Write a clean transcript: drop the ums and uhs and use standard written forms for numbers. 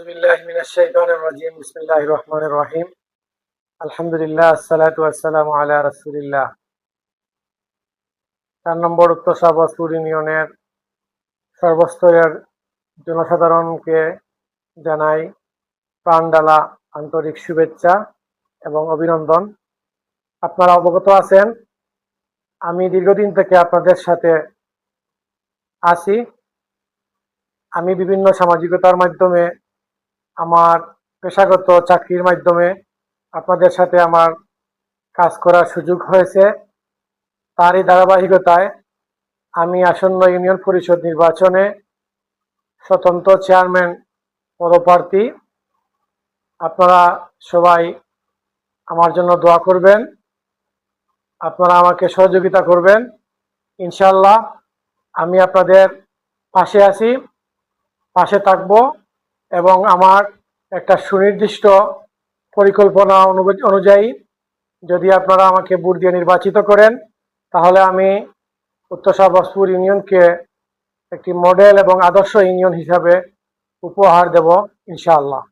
বিল্লাহি মিনাশ শাইতানির রাজিম বিসমিল্লাহির রহমানির রহিম আলহামদুলিল্লাহ আসসালাতু ওয়াসসালামু আলা রাসূলিল্লাহ। ৪ নম্বর উত্তর শাহবাজপুর ইউনিয়নের সর্বস্তরের জনসাধারণকে জানাই প্রাণঢালা আন্তরিক শুভেচ্ছা এবং অভিনন্দন। আপনারা অবগত আছেন আমি দীর্ঘদিন থেকে আপনাদের সাথে আছি। আমি বিভিন্ন সামাজিকতার মাধ্যমে আমার পেশাগত চাকরির মাধ্যমে আপনাদের সাথে আমার কাজ করার সুযোগ হয়েছে। তারই ধারাবাহিকতায় আমি আসন্ন ইউনিয়ন পরিষদ নির্বাচনে স্বতন্ত্র চেয়ারম্যান পদপ্রার্থী। আপনারা সবাই আমার জন্য দোয়া করবেন, আপনারা আমাকে সহযোগিতা করবেন। ইনশাআল্লাহ আমি আপনাদের পাশে আছি, পাশে থাকব এবং আমার একটা সুনির্দিষ্ট পরিকল্পনা অনুযায়ী যদি আপনারা আমাকে ভোট দিয়ে নির্বাচিত করেন তাহলে আমি উত্তর শাহবাজপুর ইউনিয়নকে একটি মডেল এবং আদর্শ ইউনিয়ন হিসাবে উপহার দেব ইনশাআল্লাহ।